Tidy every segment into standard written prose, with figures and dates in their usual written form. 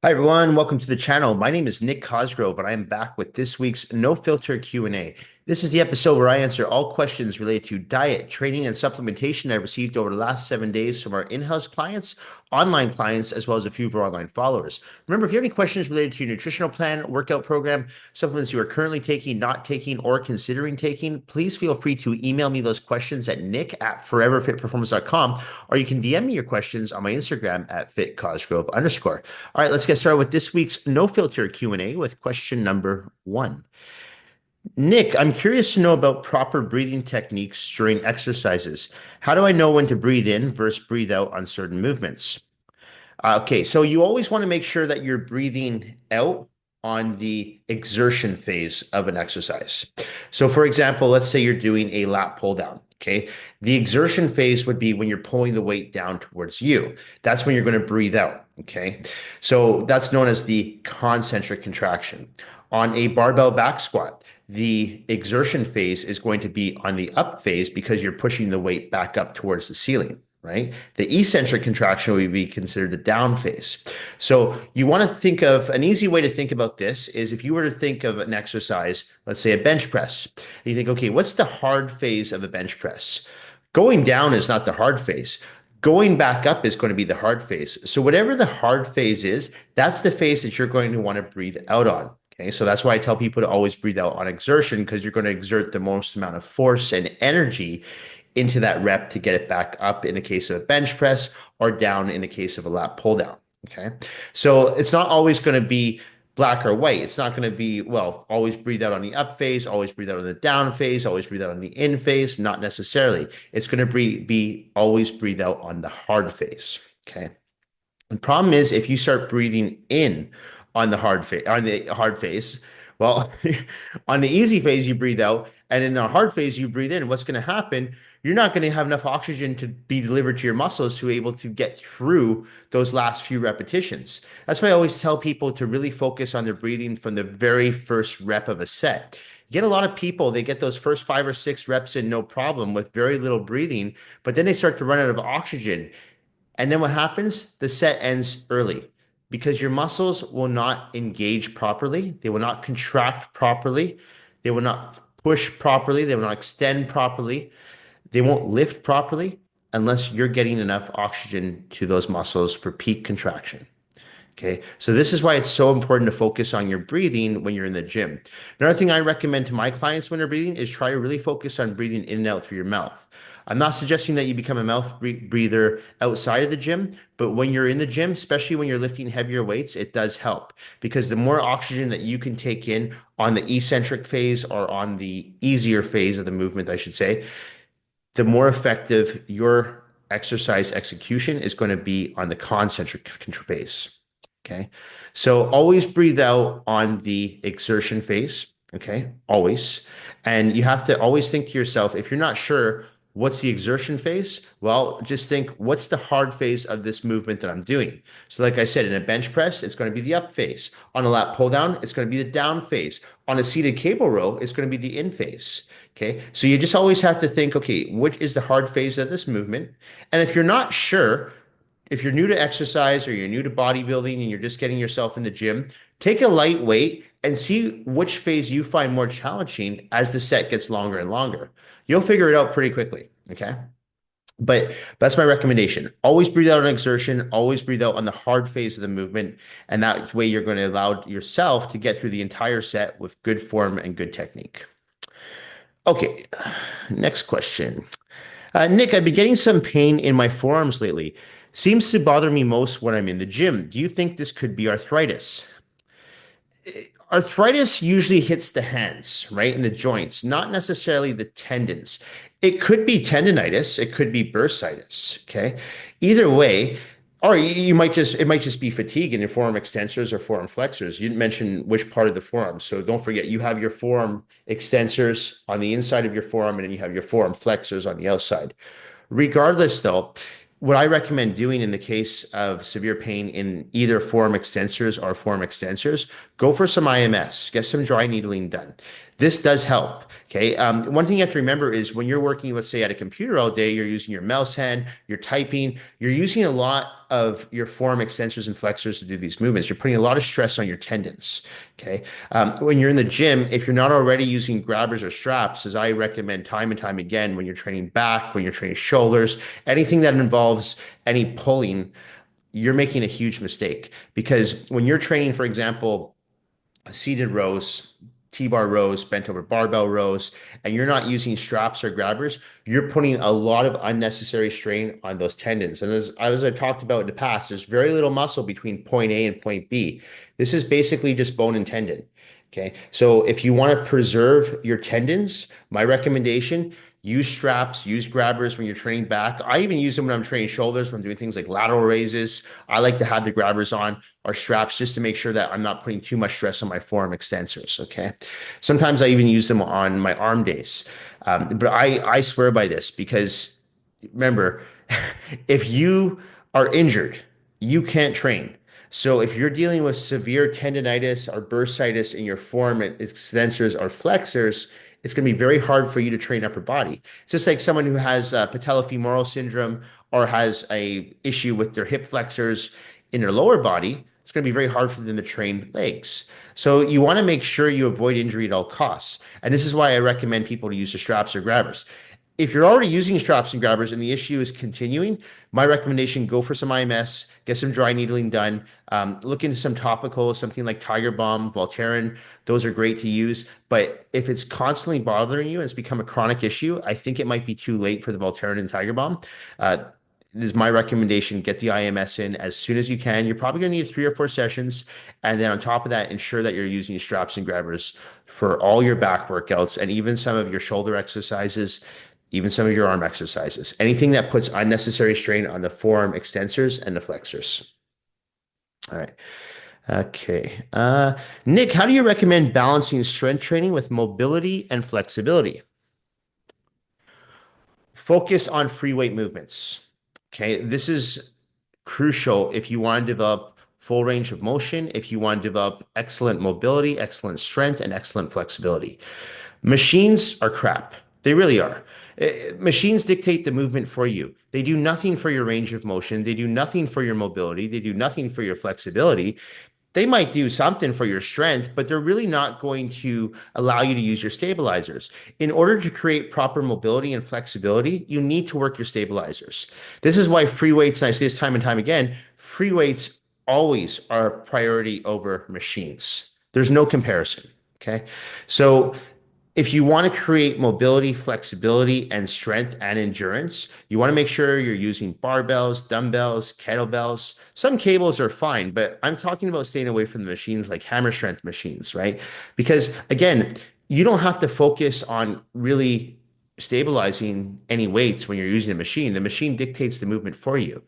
Hi everyone, welcome to the channel. My name is Nick Cosgrove and I am back with this week's No Filter Q&A. This is the episode where I answer all questions related to diet, training, and supplementation I've received over the last 7 days from our in-house clients, online clients, as well as a few of our online followers. Remember, if you have any questions related to your nutritional plan, workout program, supplements you are currently taking, not taking, or considering taking, please feel free to email me those questions at nick@foreverfitperformance.com, or you can DM me your questions on my Instagram at fitcosgrove_. All right, let's get started with this week's No Filter Q&A with question number 1. Nick, I'm curious to know about proper breathing techniques during exercises. How do I know when to breathe in versus breathe out on certain movements? Okay, so you always want to make sure that you're breathing out on the exertion phase of an exercise. So, for example, let's say you're doing a lat pull down. Okay, the exertion phase would be when you're pulling the weight down towards you. That's when you're going to breathe out. Okay, so that's known as the concentric contraction. On a barbell back squat, the exertion phase is going to be on the up phase because you're pushing the weight back up towards the ceiling, right? The eccentric contraction would be considered the down phase. So you want to think of an easy way to think about this is if you were to think of an exercise, let's say a bench press, and you think, okay, what's the hard phase of a bench press? Going down is not the hard phase. Going back up is going to be the hard phase. So whatever the hard phase is, that's the phase that you're going to want to breathe out on. Okay, so that's why I tell people to always breathe out on exertion because you're going to exert the most amount of force and energy into that rep to get it back up in the case of a bench press or down in the case of a lat pull down. Okay, so it's not always going to be black or white. It's not going to be, well, always breathe out on the up phase, always breathe out on the down phase, always breathe out on the in phase. Not necessarily. It's going to be always breathe out on the hard phase. Okay. The problem is if you start breathing in on the hard phase, well, on the easy phase you breathe out, and in the hard phase you breathe in. What's going to happen? You're not going to have enough oxygen to be delivered to your muscles to be able to get through those last few repetitions. That's why I always tell people to really focus on their breathing from the very first rep of a set. You get a lot of people, they get those first 5 or 6 reps in no problem with very little breathing, but then they start to run out of oxygen. And then what happens? The set ends early because your muscles will not engage properly. They will not contract properly. They will not push properly. They will not extend properly. They won't lift properly unless you're getting enough oxygen to those muscles for peak contraction. Okay, so this is why it's so important to focus on your breathing when you're in the gym. Another thing I recommend to my clients when they're breathing is try to really focus on breathing in and out through your mouth. I'm not suggesting that you become a mouth breather outside of the gym, but when you're in the gym, especially when you're lifting heavier weights, it does help because the more oxygen that you can take in on the eccentric phase or on the easier phase of the movement, I should say, the more effective your exercise execution is going to be on the concentric phase. Okay. So always breathe out on the exertion phase. Okay. Always. And you have to always think to yourself, if you're not sure what's the exertion phase, well, just think, what's the hard phase of this movement that I'm doing? So, like I said, in a bench press, it's going to be the up phase. On a lat pull down, it's going to be the down phase. On a seated cable row, it's going to be the in phase. Okay. So you just always have to think, okay, which is the hard phase of this movement? And if you're not sure, if you're new to exercise or you're new to bodybuilding and you're just getting yourself in the gym, take a light weight and see which phase you find more challenging as the set gets longer and longer. You'll figure it out pretty quickly. Okay. But that's my recommendation. Always breathe out on exertion, always breathe out on the hard phase of the movement. And that way you're going to allow yourself to get through the entire set with good form and good technique. Okay, next question. Nick, I've been getting some pain in my forearms lately. Seems to bother me most when I'm in the gym. Do you think this could be arthritis? Arthritis usually hits the hands, right, in the joints, not necessarily the tendons. It could be tendonitis, it could be bursitis, okay? Either way, or you might just it might just be fatigue in your forearm extensors or forearm flexors. You didn't mention which part of the forearm, so don't forget you have your forearm extensors on the inside of your forearm, and then you have your forearm flexors on the outside. Regardless, though, what I recommend doing in the case of severe pain in either forearm extensors or forearm extensors, go for some IMS, get some dry needling done. This does help. Okay. One thing you have to remember is when you're working, let's say at a computer all day, you're using your mouse hand, you're typing, you're using a lot of your forearm extensors and flexors to do these movements. You're putting a lot of stress on your tendons. Okay. When you're in the gym, if you're not already using grabbers or straps, as I recommend time and time again, when you're training back, when you're training shoulders, anything that involves any pulling, you're making a huge mistake because when you're training, for example, seated rows, T-bar rows, bent over barbell rows, and you're not using straps or grabbers, you're putting a lot of unnecessary strain on those tendons. And as I've talked about in the past, there's very little muscle between point A and point B. This is basically just bone and tendon. Okay. So if you want to preserve your tendons, my recommendation, use straps, use grabbers when you're training back. I even use them when I'm training shoulders, when I'm doing things like lateral raises. I like to have the grabbers on or straps just to make sure that I'm not putting too much stress on my forearm extensors. Okay. Sometimes I even use them on my arm days. But I swear by this because remember, if you are injured, you can't train. So if you're dealing with severe tendonitis or bursitis in your forearm extensors or flexors, it's going to be very hard for you to train upper body. It's just like someone who has patellofemoral syndrome or has a issue with their hip flexors in their lower body. It's going to be very hard for them to train legs. So you want to make sure you avoid injury at all costs. And this is why I recommend people to use the straps or grabbers. If you're already using straps and grabbers and the issue is continuing, my recommendation, go for some IMS, get some dry needling done, look into some topicals, something like Tiger Balm, Voltaren. Those are great to use. But if it's constantly bothering you and it's become a chronic issue, I think it might be too late for the Voltaren and Tiger Balm. This is my recommendation. Get the IMS in as soon as you can. You're probably going to need 3 or 4 sessions. And then on top of that, ensure that you're using straps and grabbers for all your back workouts and even some of your shoulder exercises, even some of your arm exercises, anything that puts unnecessary strain on the forearm extensors and the flexors. All right. Okay. Nick, how do you recommend balancing strength training with mobility and flexibility? Focus on free weight movements. Okay. This is crucial if you want to develop full range of motion, if you want to develop excellent mobility, excellent strength, and excellent flexibility. Machines are crap. They really are. Machines dictate the movement for you. They do nothing for your range of motion. They do nothing for your mobility. They do nothing for your flexibility. They might do something for your strength, but they're really not going to allow you to use your stabilizers. In order to create proper mobility and flexibility, you need to work your stabilizers. This is why free weights, and I say this time and time again, free weights always are a priority over machines. There's no comparison. Okay. So if you want to create mobility, flexibility, and strength and endurance, you want to make sure you're using barbells, dumbbells, kettlebells. Some cables are fine, but I'm talking about staying away from the machines like hammer strength machines, right? Because again, you don't have to focus on really stabilizing any weights when you're using a machine. The machine dictates the movement for you.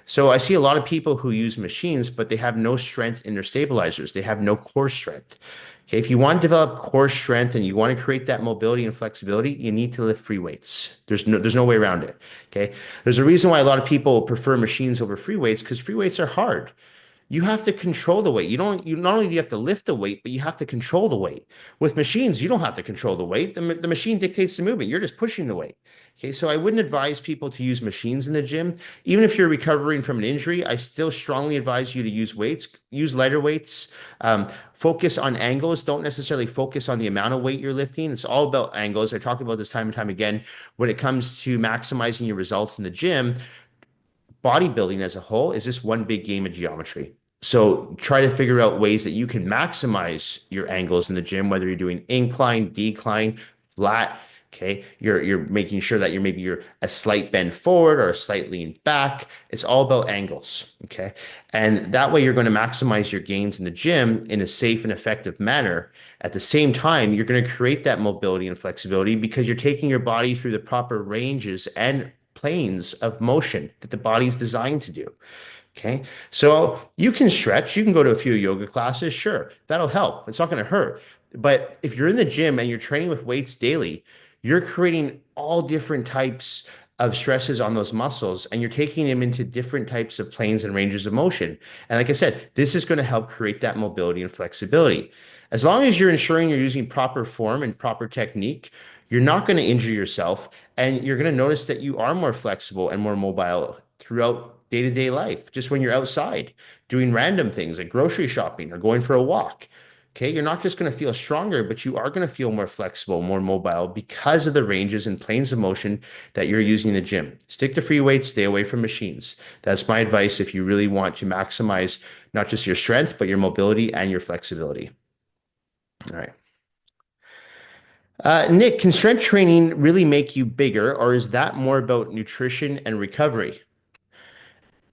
So I see a lot of people who use machines, but they have no strength in their stabilizers. They have no core strength. Okay, if you want to develop core strength and you want to create that mobility and flexibility, you need to lift free weights. There's no way around it. Okay. There's a reason why a lot of people prefer machines over free weights because free weights are hard. You have to control the weight. You not only do you have to lift the weight, but you have to control the weight. With machines, you don't have to control the weight. The machine dictates the movement. You're just pushing the weight. Okay, so I wouldn't advise people to use machines in the gym. Even if you're recovering from an injury, I still strongly advise you to use weights, use lighter weights, focus on angles. Don't necessarily focus on the amount of weight you're lifting. It's all about angles. I talk about this time and time again. When it comes to maximizing your results in the gym, bodybuilding as a whole is just one big game of geometry. So try to figure out ways that you can maximize your angles in the gym, whether you're doing incline, decline, flat. Okay, you're making sure that you're a slight bend forward or a slight lean back. It's all about angles. Okay, and that way you're going to maximize your gains in the gym in a safe and effective manner. At the same time, you're going to create that mobility and flexibility because you're taking your body through the proper ranges and planes of motion that the body's designed to do. Okay. So you can stretch, you can go to a few yoga classes. Sure. That'll help. It's not going to hurt. But if you're in the gym and you're training with weights daily, you're creating all different types of stresses on those muscles and you're taking them into different types of planes and ranges of motion. And like I said, this is going to help create that mobility and flexibility. As long as you're ensuring you're using proper form and proper technique, you're not going to injure yourself and you're going to notice that you are more flexible and more mobile throughout day-to-day life, just when you're outside doing random things like grocery shopping or going for a walk. Okay, you're not just going to feel stronger, but you are going to feel more flexible, more mobile because of the ranges and planes of motion that you're using in the gym. Stick to free weights, stay away from machines. That's my advice if you really want to maximize not just your strength, but your mobility and your flexibility. All right. Nick, can strength training really make you bigger, or is that more about nutrition and recovery?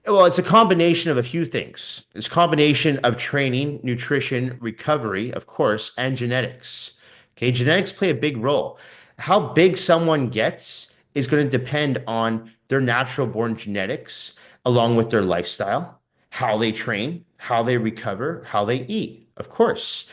Well, it's a combination of a few things. It's a combination of training, nutrition, recovery, of course, and genetics. Okay, genetics play a big role. How big someone gets is going to depend on their natural born genetics, along with their lifestyle, how they train, how they recover, how they eat, of course.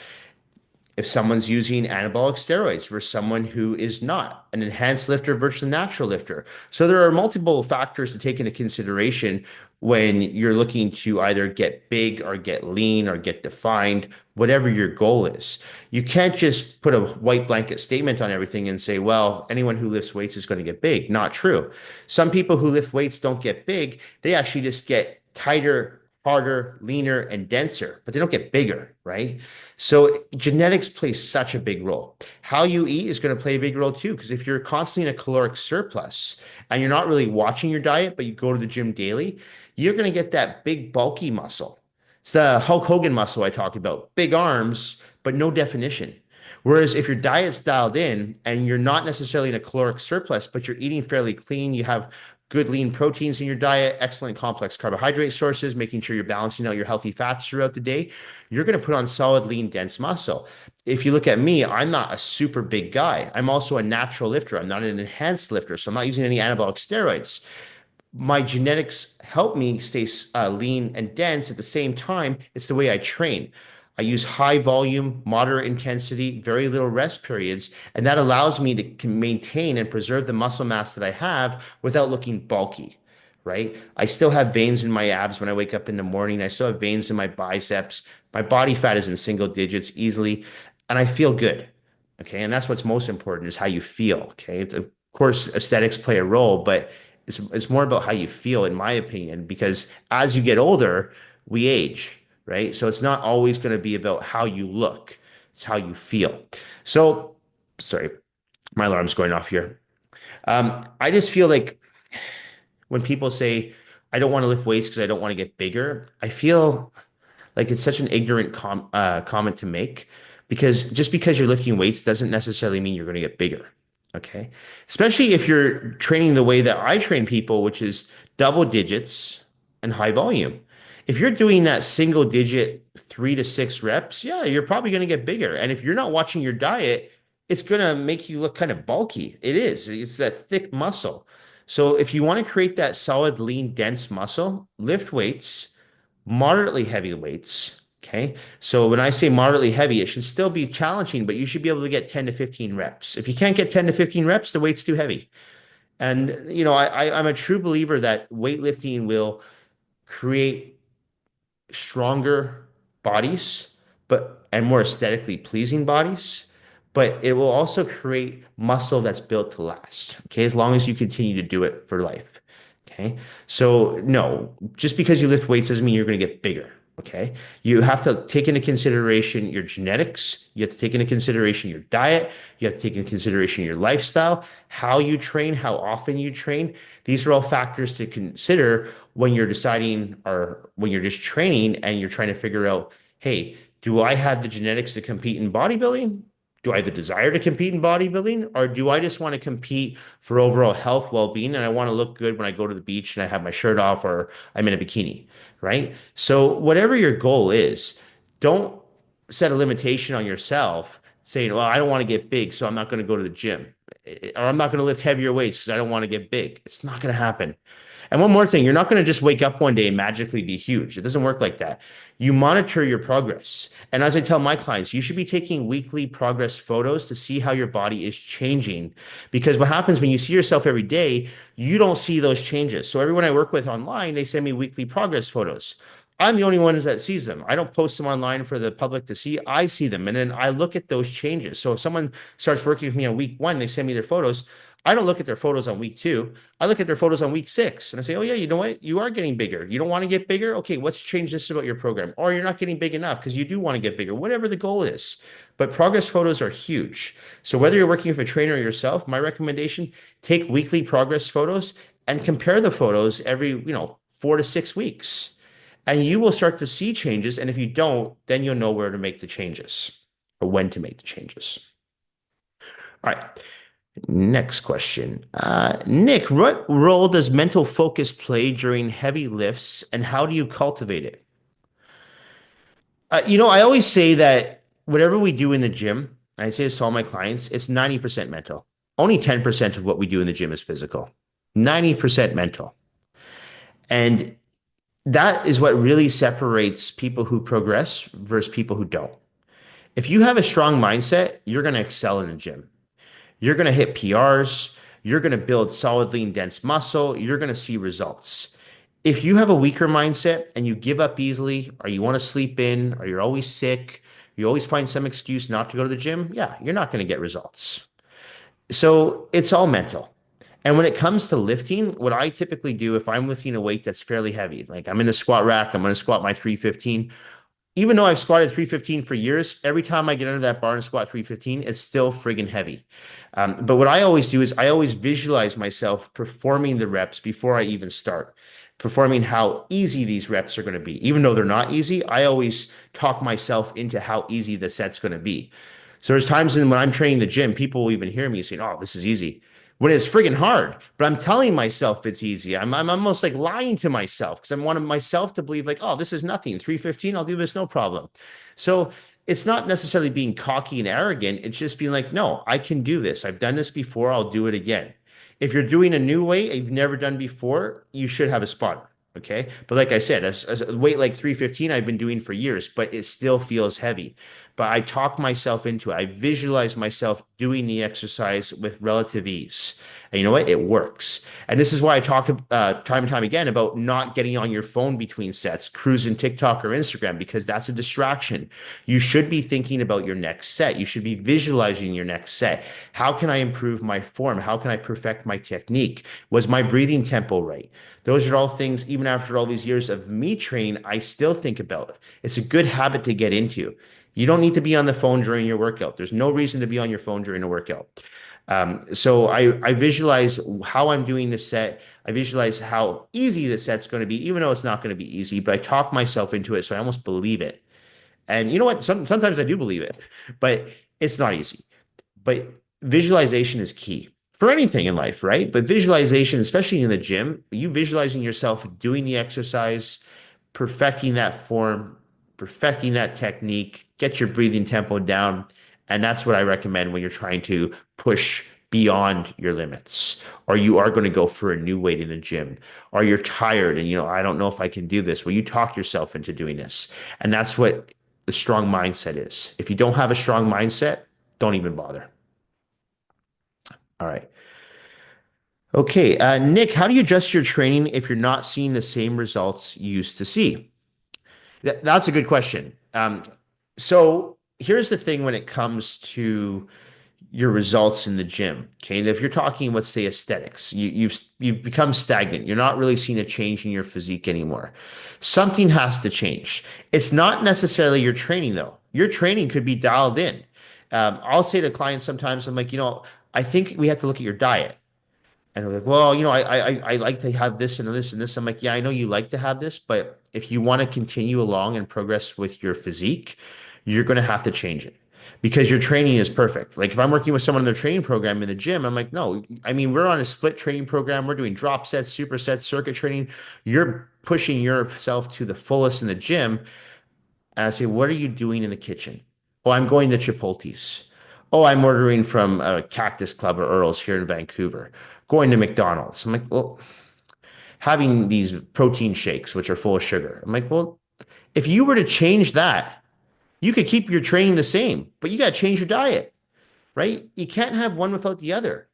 If someone's using anabolic steroids versus someone who is not, an enhanced lifter versus a natural lifter. So there are multiple factors to take into consideration when you're looking to either get big or get lean or get defined, whatever your goal is. You can't just put a white blanket statement on everything and say, well, anyone who lifts weights is going to get big. Not true. Some people who lift weights don't get big. They actually just get tighter, harder, leaner, and denser, but they don't get bigger, right? So genetics plays such a big role. How you eat is going to play a big role too, because if you're constantly in a caloric surplus and you're not really watching your diet, but you go to the gym daily, you're going to get that big bulky muscle. It's the Hulk Hogan muscle I talk about, big arms, but no definition. Whereas if your diet's dialed in and you're not necessarily in a caloric surplus, but you're eating fairly clean, you have good lean proteins in your diet, excellent complex carbohydrate sources, making sure you're balancing out your healthy fats throughout the day, you're going to put on solid, lean, dense muscle. If you look at me, I'm not a super big guy. I'm also a natural lifter. I'm not an enhanced lifter, so I'm not using any anabolic steroids. My genetics help me stay lean and dense. At the same time, it's the way I train. I use high volume, moderate intensity, very little rest periods, and that allows me to maintain and preserve the muscle mass that I have without looking bulky, right? I still have veins in my abs when I wake up in the morning. I still have veins in my biceps. My body fat is in single digits easily, and I feel good. Okay. And that's what's most important is how you feel. Okay. Of course, aesthetics play a role, but it's more about how you feel, in my opinion, because as you get older, we age, right? So it's not always going to be about how you look, it's how you feel. So, sorry, my alarm's going off here. I just feel like when people say, I don't want to lift weights because I don't want to get bigger, I feel like it's such an ignorant comment to make because just because you're lifting weights doesn't necessarily mean you're going to get bigger. Okay. Especially if you're training the way that I train people, which is double digits and high volume. If you're doing that single digit 3 to 6 reps, yeah, you're probably going to get bigger. And if you're not watching your diet, it's going to make you look kind of bulky. It is. It's that thick muscle. So if you want to create that solid, lean, dense muscle, lift weights moderately heavy weights. Okay. So when I say moderately heavy, it should still be challenging, but you should be able to get 10 to 15 reps. If you can't get 10 to 15 reps, the weight's too heavy. And, I'm a true believer that weightlifting will create stronger bodies, and more aesthetically pleasing bodies, but it will also create muscle that's built to last. Okay, as long as you continue to do it for life. Okay, so no, just because you lift weights doesn't mean you're going to get bigger. Okay, you have to take into consideration your genetics. You have to take into consideration your diet. You have to take into consideration your lifestyle, how you train, how often you train. These are all factors to consider when you're deciding or when you're just training and you're trying to figure out, hey, do I have the genetics to compete in bodybuilding? Do I have the desire to compete in bodybuilding? Or do I just want to compete for overall health, well-being, and I want to look good when I go to the beach and I have my shirt off or I'm in a bikini, right? So whatever your goal is, don't set a limitation on yourself saying, well, I don't want to get big, so I'm not going to go to the gym. Or I'm not going to lift heavier weights because I don't want to get big. It's not going to happen. And one more thing, you're not going to just wake up one day and magically be huge. It doesn't work like that. You monitor your progress. And as I tell my clients, you should be taking weekly progress photos to see how your body is changing. Because what happens when you see yourself every day, you don't see those changes. So everyone I work with online, they send me weekly progress photos. I'm the only one that sees them. I don't post them online for the public to see. I see them and then I look at those changes. So if someone starts working with me on week 1, they send me their photos. I don't look at their photos on week 2. I look at their photos on week 6 and I say, oh, yeah, you know what? You are getting bigger. You don't want to get bigger? Okay, let's change this about your program. Or you're not getting big enough because you do want to get bigger, whatever the goal is. But progress photos are huge. So whether you're working with a trainer or yourself, my recommendation, take weekly progress photos and compare the photos every, 4 to 6 weeks. And you will start to see changes. And if you don't, then you'll know where to make the changes or when to make the changes. All right. Next question. Nick, what role does mental focus play during heavy lifts and how do you cultivate it? I always say that whatever we do in the gym, I say this to all my clients, it's 90% mental. Only 10% of what we do in the gym is physical. 90% mental. And that is what really separates people who progress versus people who don't. If you have a strong mindset, you're going to excel in the gym. You're going to hit PRs. You're going to build solid, lean, dense muscle. You're going to see results. If you have a weaker mindset and you give up easily, or you want to sleep in, or you're always sick, you always find some excuse not to go to the gym, yeah, you're not going to get results. So it's all mental. And when it comes to lifting, what I typically do if I'm lifting a weight that's fairly heavy, like I'm in a squat rack, I'm going to squat my 315, even though I've squatted 315 for years, every time I get under that bar and squat 315, it's still friggin' heavy. But what I always do is I always visualize myself performing the reps before I even start, performing how easy these reps are going to be. Even though they're not easy, I always talk myself into how easy the set's going to be. So there's times when I'm training the gym, people will even hear me saying, "Oh, this is easy." When it's friggin' hard, but I'm telling myself it's easy. I'm almost like lying to myself because I wanted myself to believe like, oh, this is nothing. 315, I'll do this, no problem. So it's not necessarily being cocky and arrogant. It's just being like, no, I can do this. I've done this before. I'll do it again. If you're doing a new weight you've never done before, you should have a spotter. Okay. But like I said, a weight like 315, I've been doing for years, but it still feels heavy. But I talk myself into it. I visualize myself doing the exercise with relative ease. And you know what? It works. And this is why I talk time and time again about not getting on your phone between sets, cruising TikTok or Instagram, because that's a distraction. You should be thinking about your next set. You should be visualizing your next set. How can I improve my form? How can I perfect my technique? Was my breathing tempo right? Those are all things, even after all these years of me training, I still think about. It's a good habit to get into. You don't need to be on the phone during your workout. There's no reason to be on your phone during a workout. So I visualize how I'm doing the set. I visualize how easy the set's going to be, even though it's not going to be easy, but I talk myself into it. So I almost believe it. And you know what? Sometimes I do believe it, but it's not easy. But visualization is key for anything in life, right? But visualization, especially in the gym, you visualizing yourself doing the exercise, perfecting that form, perfecting that technique, get your breathing tempo down. And that's what I recommend when you're trying to push beyond your limits, or you are going to go for a new weight in the gym, or you're tired and, I don't know if I can do this. Well, you talk yourself into doing this. And that's what the strong mindset is. If you don't have a strong mindset, don't even bother. All right. Okay. Nick, how do you adjust your training if you're not seeing the same results you used to see? That's a good question. So here's the thing when it comes to your results in the gym. Okay. And if you're talking, let's say aesthetics, you've become stagnant. You're not really seeing a change in your physique anymore. Something has to change. It's not necessarily your training though. Your training could be dialed in. I'll say to clients sometimes, I'm like, I think we have to look at your diet. And they're like, well, I like to have this and this and this. I'm like, yeah, I know you like to have this, but if you want to continue along and progress with your physique, you're going to have to change it because your training is perfect. Like if I'm working with someone in their training program in the gym, I'm like, no, I mean, we're on a split training program. We're doing drop sets, supersets, circuit training. You're pushing yourself to the fullest in the gym. And I say, what are you doing in the kitchen? Oh, I'm going to Chipotle's. Oh, I'm ordering from Cactus Club or Earl's here in Vancouver. Going to McDonald's. I'm like, well, having these protein shakes, which are full of sugar. I'm like, well, if you were to change that, you could keep your training the same, but you got to change your diet, right? You can't have one without the other.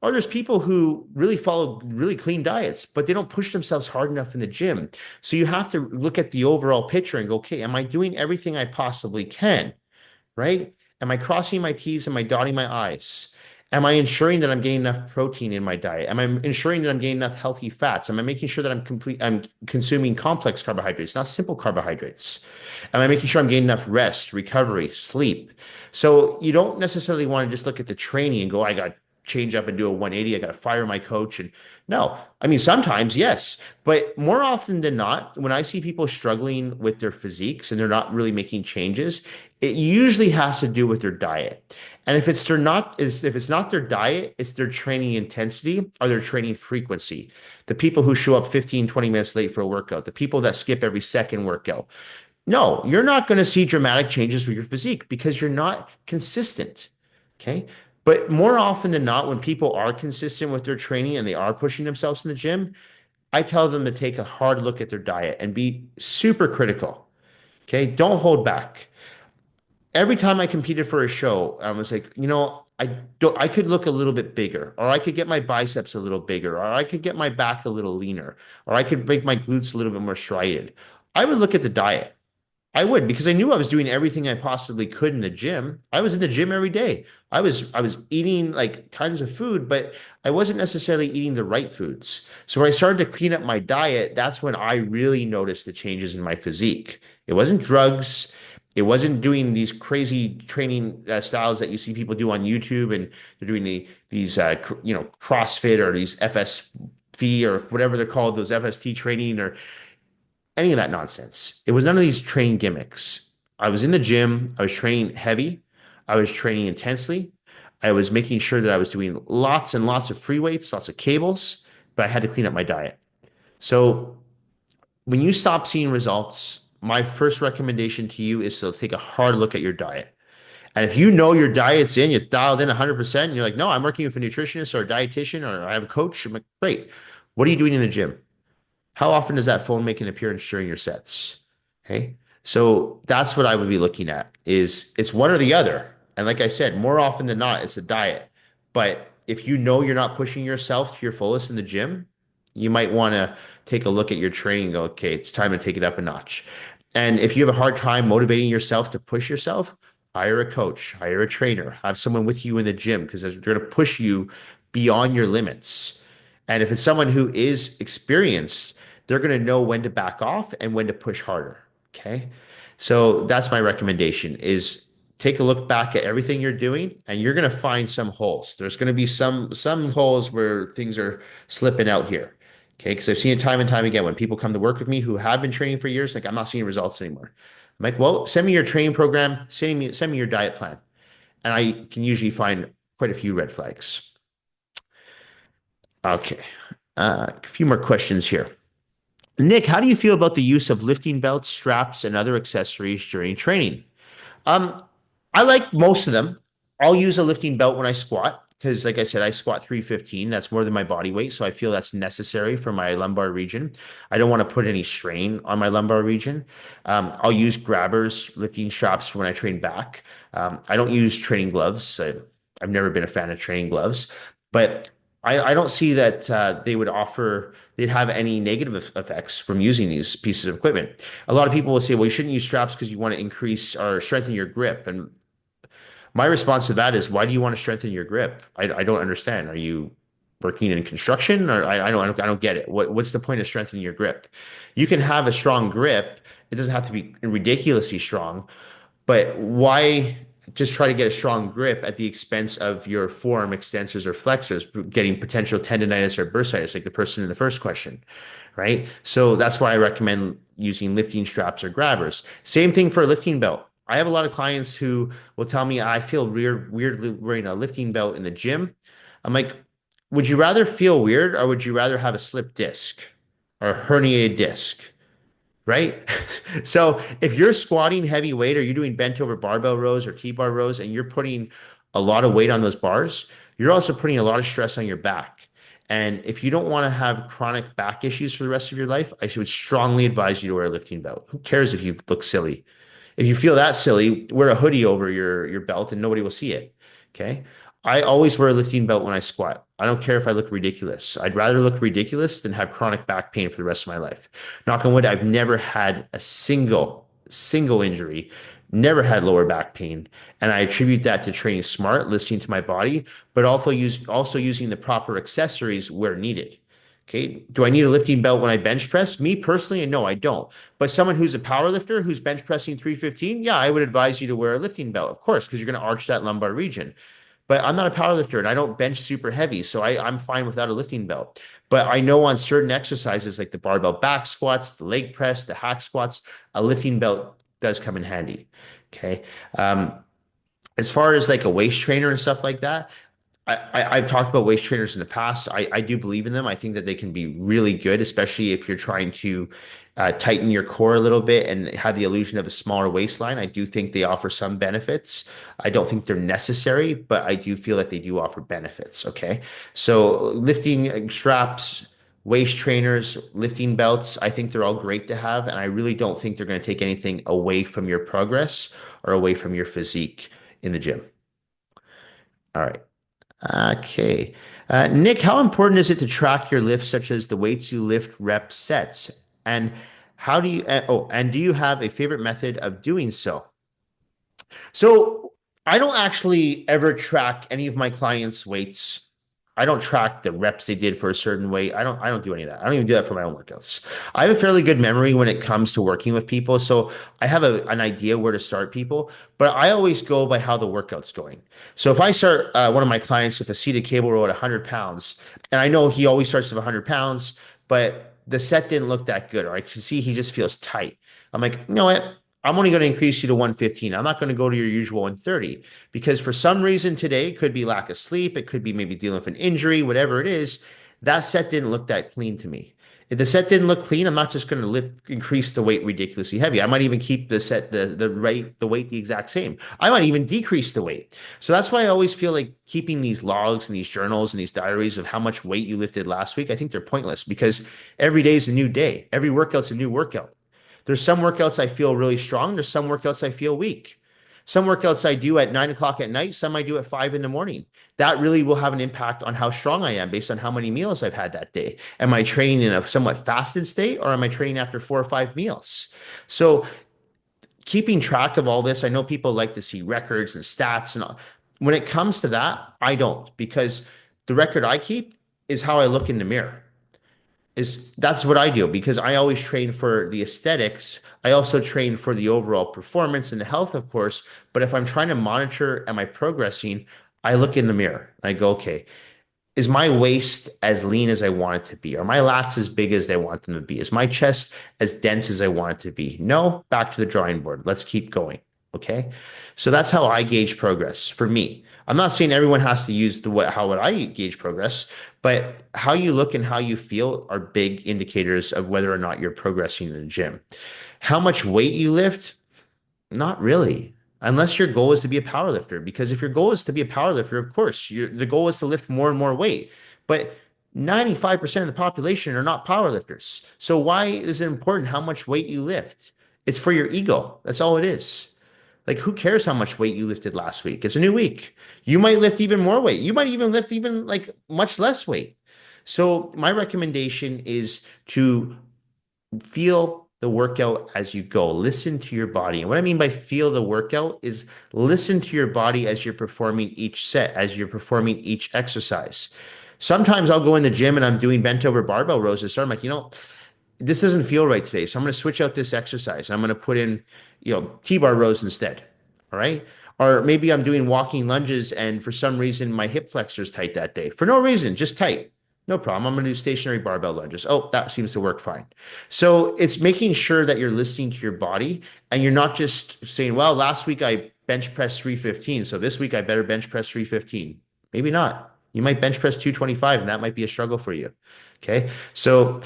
Or there's people who really follow really clean diets, but they don't push themselves hard enough in the gym. So you have to look at the overall picture and go, okay, am I doing everything I possibly can? Right? Am I crossing my T's? Am I dotting my I's? Am I ensuring that I'm getting enough protein in my diet? Am I ensuring that I'm getting enough healthy fats? Am I making sure that I'm consuming complex carbohydrates, not simple carbohydrates? Am I making sure I'm getting enough rest, recovery, sleep? So you don't necessarily want to just look at the training and go, I got to change up and do a 180. I got to fire my coach. And no, I mean, sometimes, yes, but more often than not, when I see people struggling with their physiques and they're not really making changes, it usually has to do with their diet. And if it's not their diet, it's their training intensity or their training frequency. The people who show up 15, 20 minutes late for a workout, the people that skip every second workout. No, you're not going to see dramatic changes with your physique because you're not consistent. Okay. But more often than not, when people are consistent with their training and they are pushing themselves in the gym, I tell them to take a hard look at their diet and be super critical. Okay. Don't hold back. Every time I competed for a show, I was like, I could look a little bit bigger, or I could get my biceps a little bigger, or I could get my back a little leaner, or I could make my glutes a little bit more striated. I would look at the diet. I would because I knew I was doing everything I possibly could in the gym. I was in the gym every day. I was eating like tons of food, but I wasn't necessarily eating the right foods. So when I started to clean up my diet, that's when I really noticed the changes in my physique. It wasn't drugs. It wasn't doing these crazy training styles that you see people do on YouTube, and they're doing these CrossFit or these FSV or whatever they're called, those FST training or any of that nonsense. It was none of these training gimmicks. I was in the gym. I was training heavy. I was training intensely. I was making sure that I was doing lots and lots of free weights, lots of cables, but I had to clean up my diet. So when you stop seeing results, my first recommendation to you is to take a hard look at your diet. And if you know your diet's in, it's dialed in 100%, and you're like, no, I'm working with a nutritionist or a dietitian or I have a coach. I'm like, great. What are you doing in the gym? How often does that phone make an appearance during your sets? Okay. So that's what I would be looking at is it's one or the other. And like I said, more often than not, it's a diet. But if you know you're not pushing yourself to your fullest in the gym, you might want to take a look at your training and go, okay, it's time to take it up a notch. And if you have a hard time motivating yourself to push yourself, hire a coach, hire a trainer, have someone with you in the gym because they're going to push you beyond your limits. And if it's someone who is experienced, they're going to know when to back off and when to push harder. Okay. So that's my recommendation is take a look back at everything you're doing and you're going to find some holes. There's going to be some holes where things are slipping out here. Okay. Because I've seen it time and time again when people come to work with me who have been training for years, like I'm not seeing results anymore. I'm like, well, send me your training program, send me your diet plan. And I can usually find quite a few red flags. Okay. A few more questions here. Nick, how do you feel about the use of lifting belts, straps, and other accessories during training? Um, I like most of them. I'll use a lifting belt when I squat because, like I said, I squat 315. That's more than my body weight. So I feel that's necessary for my lumbar region. I don't want to put any strain on my lumbar region. I'll use grabbers, lifting straps when I train back. I don't use training gloves. I've never been a fan of training gloves, but I don't see that they'd have any negative effects from using these pieces of equipment. A lot of people will say, well, you shouldn't use straps because you want to increase or strengthen your grip. And my response to that is, why do you want to strengthen your grip? I don't understand. Are you working in construction or I don't get it. What's the point of strengthening your grip? You can have a strong grip. It doesn't have to be ridiculously strong, but why just try to get a strong grip at the expense of your forearm extensors or flexors, getting potential tendonitis or bursitis, like the person in the first question, right? So that's why I recommend using lifting straps or grabbers. Same thing for a lifting belt. I have a lot of clients who will tell me I feel weirdly wearing a lifting belt in the gym. I'm like, would you rather feel weird or would you rather have a slip disc or a herniated disc? Right? So if you're squatting heavy weight or you're doing bent over barbell rows or T-bar rows and you're putting a lot of weight on those bars, you're also putting a lot of stress on your back. And if you don't want to have chronic back issues for the rest of your life, I would strongly advise you to wear a lifting belt. Who cares if you look silly? If you feel that silly, wear a hoodie over your belt and nobody will see it. Okay. I always wear a lifting belt when I squat. I don't care if I look ridiculous. I'd rather look ridiculous than have chronic back pain for the rest of my life. Knock on wood, I've never had a single. single injury, never had lower back pain. And I attribute that to training smart, listening to my body, but also using the proper accessories where needed. Okay. Do I need a lifting belt when I bench press? Me personally, no, I don't. But someone who's a power lifter who's bench pressing 315, yeah, I would advise you to wear a lifting belt, of course, because you're going to arch that lumbar region. But I'm not a power lifter and I don't bench super heavy, so I'm fine without a lifting belt. But I know on certain exercises like the barbell back squats, the leg press, the hack squats, a lifting belt does come in handy. Okay. Um, as far as like a waist trainer and stuff like that, I've talked about waist trainers in the past. I do believe in them. I think that they can be really good, especially if you're trying to tighten your core a little bit and have the illusion of a smaller waistline. I do think they offer some benefits. I don't think they're necessary, but I do feel that they do offer benefits. Okay. So lifting straps, waist trainers, lifting belts, I think they're all great to have. And I really don't think they're going to take anything away from your progress or away from your physique in the gym. All right. Okay. Nick, how important is it to track your lifts, such as the weights you lift, reps, sets? And how do you, and do you have a favorite method of doing so? So I don't actually ever track any of my clients' weights. I don't track the reps they did for a certain weight. I don't do any of that. I don't even do that for my own workouts. I have a fairly good memory when it comes to working with people. So I have an idea where to start people, but I always go by how the workout's going. So if I start one of my clients with a seated cable row at 100 pounds, and I know he always starts with 100 pounds, but the set didn't look that good, or I can see he just feels tight. I'm like, you know what? I'm only going to increase you to 115. I'm not going to go to your usual 130 because for some reason today, it could be lack of sleep, it could be maybe dealing with an injury, whatever it is. That set didn't look that clean to me. If the set didn't look clean, I'm not just going to increase the weight ridiculously heavy. I might even keep the weight the exact same. I might even decrease the weight. So that's why I always feel like keeping these logs and these journals and these diaries of how much weight you lifted last week. I think they're pointless because every day is a new day. Every workout's a new workout. There's some workouts I feel really strong. There's some workouts I feel weak. Some workouts I do at 9 o'clock at night, some I do at 5 in the morning. That really will have an impact on how strong I am based on how many meals I've had that day. Am I training in a somewhat fasted state or am I training after 4 or 5 meals? So keeping track of all this, I know people like to see records and stats and all. When it comes to that, I don't because the record I keep is how I look in the mirror is that's what I do because I always train for the aesthetics. I also train for the overall performance and the health, of course. But if I'm trying to monitor, am I progressing? I look in the mirror and I go, okay, is my waist as lean as I want it to be? Are my lats as big as I want them to be? Is my chest as dense as I want it to be? No, back to the drawing board. Let's keep going. Okay. So that's how I gauge progress for me. I'm not saying everyone has to use how would I gauge progress, but how you look and how you feel are big indicators of whether or not you're progressing in the gym. How much weight you lift, not really, unless your goal is to be a power lifter. Because if your goal is to be a power lifter, of course, the goal is to lift more and more weight. But 95% of the population are not power lifters. So why is it important how much weight you lift? It's for your ego. That's all it is. Like, who cares how much weight you lifted last week? It's a new week. You might lift even more weight. You might even lift even like much less weight. So my recommendation is to feel the workout as you go. Listen to your body. And what I mean by feel the workout is listen to your body as you're performing each set, as you're performing each exercise. Sometimes I'll go in the gym and I'm doing bent over barbell rows and start. I'm like, this doesn't feel right today. So I'm going to switch out this exercise. I'm going to put in, T-bar rows instead. All right. Or maybe I'm doing walking lunges and for some reason my hip flexor is tight that day. For no reason, just tight. No problem. I'm going to do stationary barbell lunges. Oh, that seems to work fine. So it's making sure that you're listening to your body and you're not just saying, well, last week I bench pressed 315. So this week I better bench press 315. Maybe not. You might bench press 225 and that might be a struggle for you. Okay. So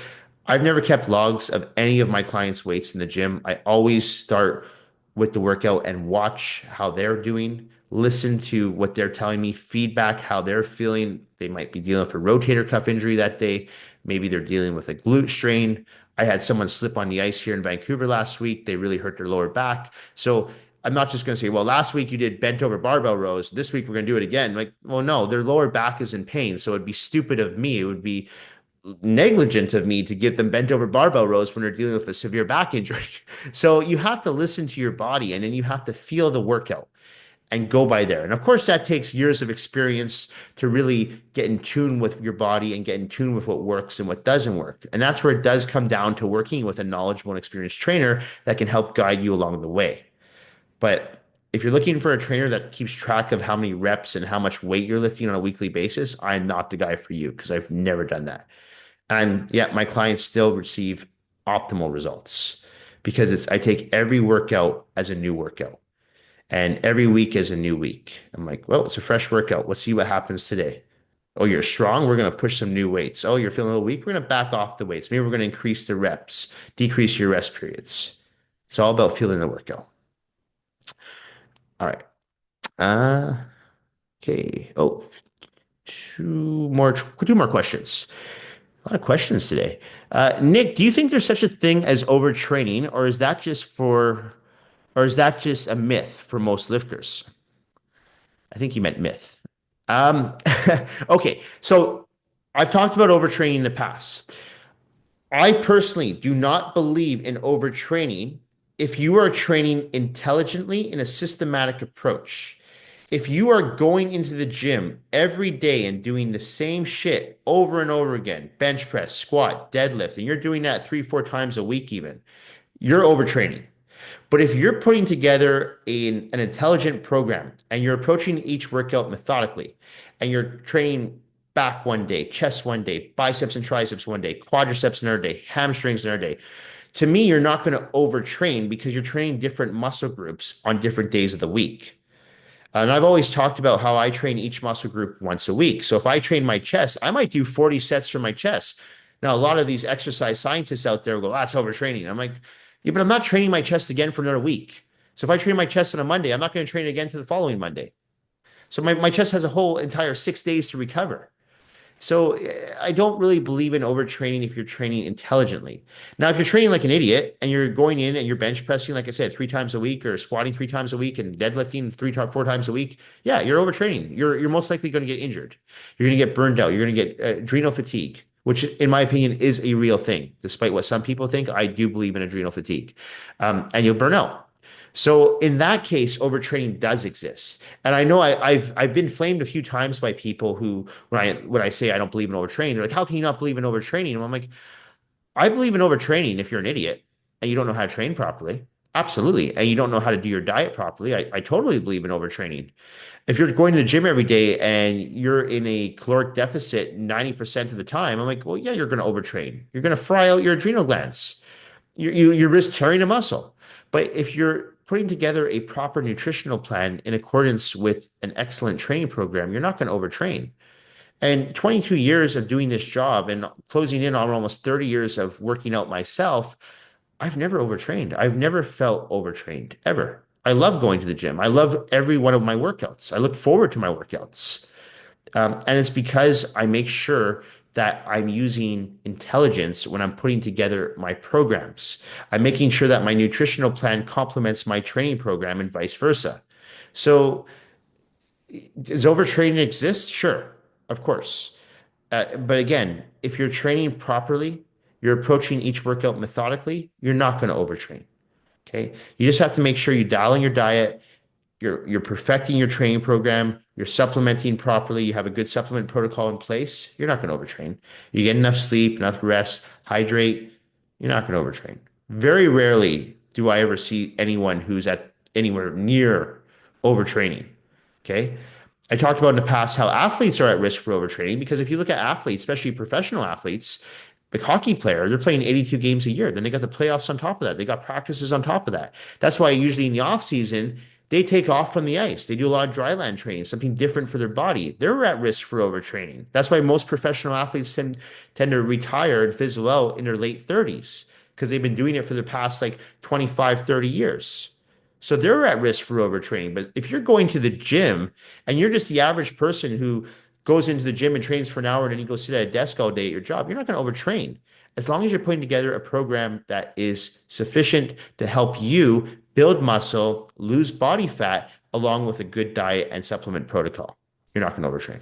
I've never kept logs of any of my clients' weights in the gym. I always start with the workout and watch how they're doing, listen to what they're telling me, feedback how they're feeling. They might be dealing with a rotator cuff injury that day. Maybe they're dealing with a glute strain. I had someone slip on the ice here in Vancouver last week. They really hurt their lower back. So I'm not just going to say, well, last week you did bent over barbell rows. This week we're going to do it again. Like, well, no, their lower back is in pain. So it'd be stupid of me. It would be negligent of me to give them bent over barbell rows when they're dealing with a severe back injury. So you have to listen to your body and then you have to feel the workout and go by there. And of course, that takes years of experience to really get in tune with your body and get in tune with what works and what doesn't work. And that's where it does come down to working with a knowledgeable and experienced trainer that can help guide you along the way. But if you're looking for a trainer that keeps track of how many reps and how much weight you're lifting on a weekly basis, I'm not the guy for you because I've never done that. And yet my clients still receive optimal results because I take every workout as a new workout. And every week is a new week. I'm like, well, it's a fresh workout. Let's see what happens today. Oh, you're strong. We're going to push some new weights. Oh, you're feeling a little weak. We're going to back off the weights. Maybe we're going to increase the reps, decrease your rest periods. It's all about feeling the workout. All right. Uh, okay. Oh, two more questions. A lot of questions today. Nick, do you think there's such a thing as overtraining, or is that just a myth for most lifters? I think you meant myth. Um, okay, so I've talked about overtraining in the past. I personally do not believe in overtraining if you are training intelligently in a systematic approach. If you are going into the gym every day and doing the same shit over and over again, bench press, squat, deadlift, and you're doing that 3, 4 times a week, even, you're overtraining. But if you're putting together an intelligent program and you're approaching each workout methodically and you're training back one day, chest one day, biceps and triceps one day, quadriceps another day, hamstrings another day, to me, you're not going to overtrain because you're training different muscle groups on different days of the week. And I've always talked about how I train each muscle group once a week. So if I train my chest, I might do 40 sets for my chest. Now, a lot of these exercise scientists out there go, that's overtraining. I'm like, yeah, but I'm not training my chest again for another week. So if I train my chest on a Monday, I'm not going to train it again to the following Monday. So my chest has a whole entire 6 days to recover. So I don't really believe in overtraining if you're training intelligently. Now, if you're training like an idiot and you're going in and you're bench pressing, like I said, 3 times a week or squatting 3 times a week and deadlifting 4 times a week, yeah, you're overtraining. You're most likely going to get injured. You're going to get burned out. You're going to get adrenal fatigue, which, in my opinion, is a real thing. Despite what some people think, I do believe in adrenal fatigue, and you'll burn out. So in that case, overtraining does exist. And I know I've been flamed a few times by people who when I say I don't believe in overtraining, they're like, how can you not believe in overtraining? And I'm like, I believe in overtraining if you're an idiot and you don't know how to train properly. Absolutely. And you don't know how to do your diet properly. I totally believe in overtraining. If you're going to the gym every day and you're in a caloric deficit 90% of the time, I'm like, well, yeah, you're going to overtrain. You're going to fry out your adrenal glands. You risk tearing a muscle. But if you're putting together a proper nutritional plan in accordance with an excellent training program, you're not going to overtrain. And 22 years of doing this job and closing in on almost 30 years of working out myself, I've never overtrained. I've never felt overtrained ever. I love going to the gym. I love every one of my workouts. I look forward to my workouts. And it's because I make sure that I'm using intelligence when I'm putting together my programs. I'm making sure that my nutritional plan complements my training program and vice versa. So, does overtraining exist? Sure, of course. But again, if you're training properly, you're approaching each workout methodically, you're not going to overtrain. Okay. You just have to make sure you dial in your diet, you're perfecting your training program, you're supplementing properly, you have a good supplement protocol in place, you're not going to overtrain. You get enough sleep, enough rest, hydrate, you're not going to overtrain. Very rarely do I ever see anyone who's at anywhere near overtraining. Okay. I talked about in the past how athletes are at risk for overtraining because if you look at athletes, especially professional athletes, like hockey player, they're playing 82 games a year. Then they got the playoffs on top of that. They got practices on top of that. That's why usually in the off season, they take off from the ice. They do a lot of dry land training, something different for their body. They're at risk for overtraining. That's why most professional athletes tend to retire and fizzle out in their late 30s because they've been doing it for the past like 25, 30 years. So they're at risk for overtraining. But if you're going to the gym and you're just the average person who goes into the gym and trains for an hour and then you go sit at a desk all day at your job, you're not going to overtrain. As long as you're putting together a program that is sufficient to help you build muscle, lose body fat, along with a good diet and supplement protocol, you're not going to overtrain.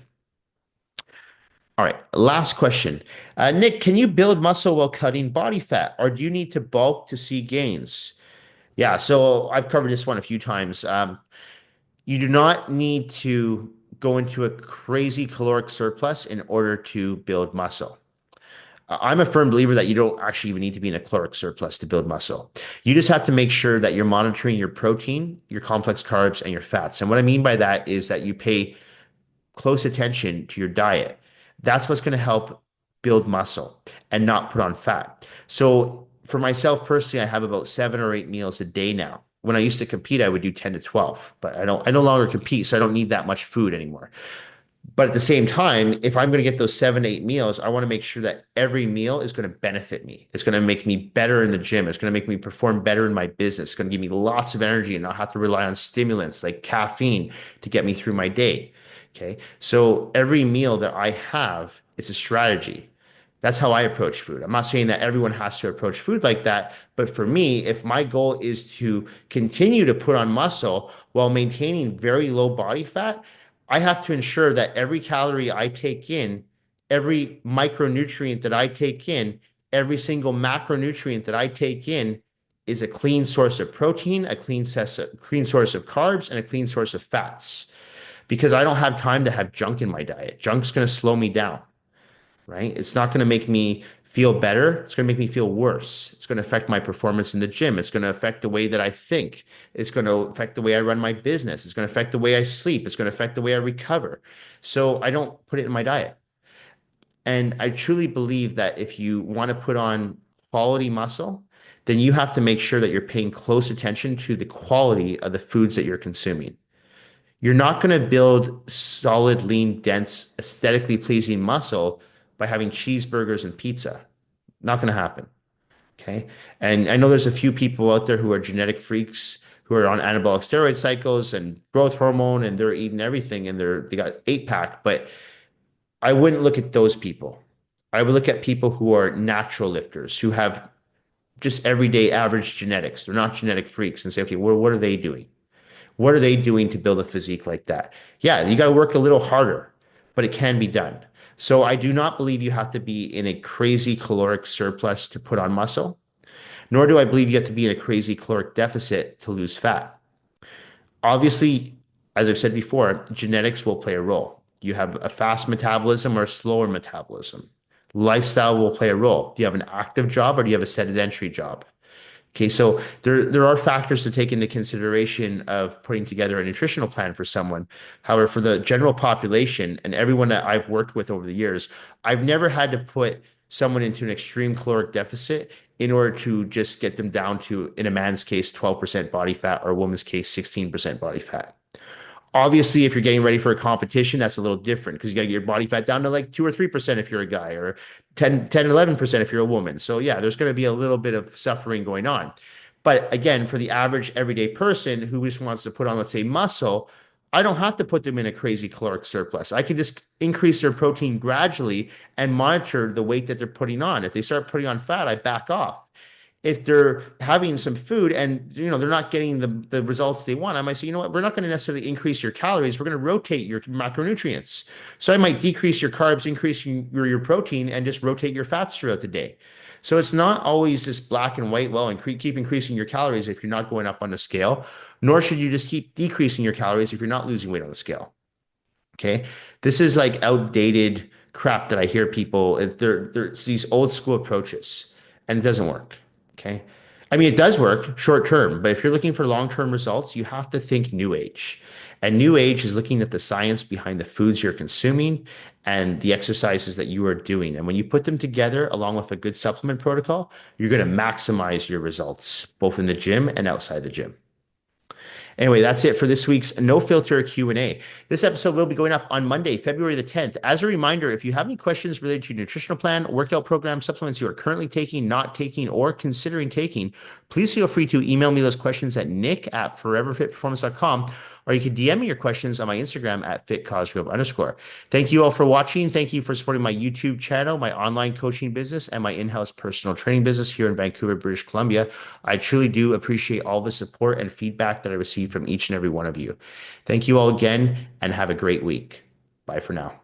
All right, last question. Nick, can you build muscle while cutting body fat, or do you need to bulk to see gains? Yeah, so I've covered this one a few times. You do not need to go into a crazy caloric surplus in order to build muscle. I'm a firm believer that you don't actually even need to be in a caloric surplus to build muscle. You just have to make sure that you're monitoring your protein, your complex carbs, and your fats. And what I mean by that is that you pay close attention to your diet. That's what's going to help build muscle and not put on fat. So for myself personally, I have about 7 or 8 meals a day now. When I used to compete, I would do 10 to 12, but I no longer compete, so I don't need that much food anymore. But at the same time, if I'm going to get those 7, 8 meals, I want to make sure that every meal is going to benefit me. It's going to make me better in the gym. It's going to make me perform better in my business. It's going to give me lots of energy and not have to rely on stimulants like caffeine to get me through my day. Okay. So every meal that I have, it's a strategy. That's how I approach food. I'm not saying that everyone has to approach food like that, but for me, if my goal is to continue to put on muscle while maintaining very low body fat, I have to ensure that every calorie I take in, every micronutrient that I take in, every single macronutrient that I take in is a clean source of protein, a clean source of carbs, and a clean source of fats. Because I don't have time to have junk in my diet. Junk's going to slow me down, right? It's not going to make me feel better. It's going to make me feel worse. It's going to affect my performance in the gym. It's going to affect the way that I think. It's going to affect the way I run my business. It's going to affect the way I sleep. It's going to affect the way I recover. So I don't put it in my diet. And I truly believe that if you want to put on quality muscle, then you have to make sure that you're paying close attention to the quality of the foods that you're consuming. You're not going to build solid, lean, dense, aesthetically pleasing muscle by having cheeseburgers and pizza. Not going to happen. Okay. And I know there's a few people out there who are genetic freaks who are on anabolic steroid cycles and growth hormone and they're eating everything and they got 8 pack, but I wouldn't look at those people. I would look at people who are natural lifters, who have just everyday average genetics. They're not genetic freaks and say, okay, well, what are they doing? What are they doing to build a physique like that? Yeah, you got to work a little harder, but it can be done. So I do not believe you have to be in a crazy caloric surplus to put on muscle, nor do I believe you have to be in a crazy caloric deficit to lose fat. Obviously, as I've said before, genetics will play a role. You have a fast metabolism or a slower metabolism. Lifestyle will play a role. Do you have an active job or do you have a sedentary job? Okay, so there are factors to take into consideration of putting together a nutritional plan for someone. However, for the general population and everyone that I've worked with over the years, I've never had to put someone into an extreme caloric deficit in order to just get them down to, in a man's case, 12% body fat or a woman's case, 16% body fat. Obviously, if you're getting ready for a competition, that's a little different because you got to get your body fat down to like 2 or 3% if you're a guy, or 11% if you're a woman. So, yeah, there's going to be a little bit of suffering going on. But again, for the average everyday person who just wants to put on, let's say, muscle, I don't have to put them in a crazy caloric surplus. I can just increase their protein gradually and monitor the weight that they're putting on. If they start putting on fat, I back off. If they're having some food and they're not getting the results they want, I might say, you know what, we're not going to necessarily increase your calories. We're going to rotate your macronutrients. So I might decrease your carbs, increase your protein, and just rotate your fats throughout the day. So it's not always just black and white. Well, and keep increasing your calories if you're not going up on the scale, nor should you just keep decreasing your calories if you're not losing weight on the scale. Okay. This is like outdated crap that I hear people. It's these old school approaches and it doesn't work. Okay. I mean, it does work short term, but if you're looking for long-term results, you have to think new age. And new age is looking at the science behind the foods you're consuming and the exercises that you are doing. And when you put them together along with a good supplement protocol, you're going to maximize your results, both in the gym and outside the gym. Anyway, that's it for this week's No Filter Q&A. This episode will be going up on Monday, February the 10th. As a reminder, if you have any questions related to your nutritional plan, workout program, supplements you are currently taking, not taking, or considering taking, please feel free to email me those questions at nick@foreverfitperformance.com, or you can DM me your questions on my Instagram at @fitcosgrove_. Thank you all for watching. Thank you for supporting my YouTube channel, my online coaching business, and my in-house personal training business here in Vancouver, British Columbia. I truly do appreciate all the support and feedback that I receive from each and every one of you. Thank you all again and have a great week. Bye for now.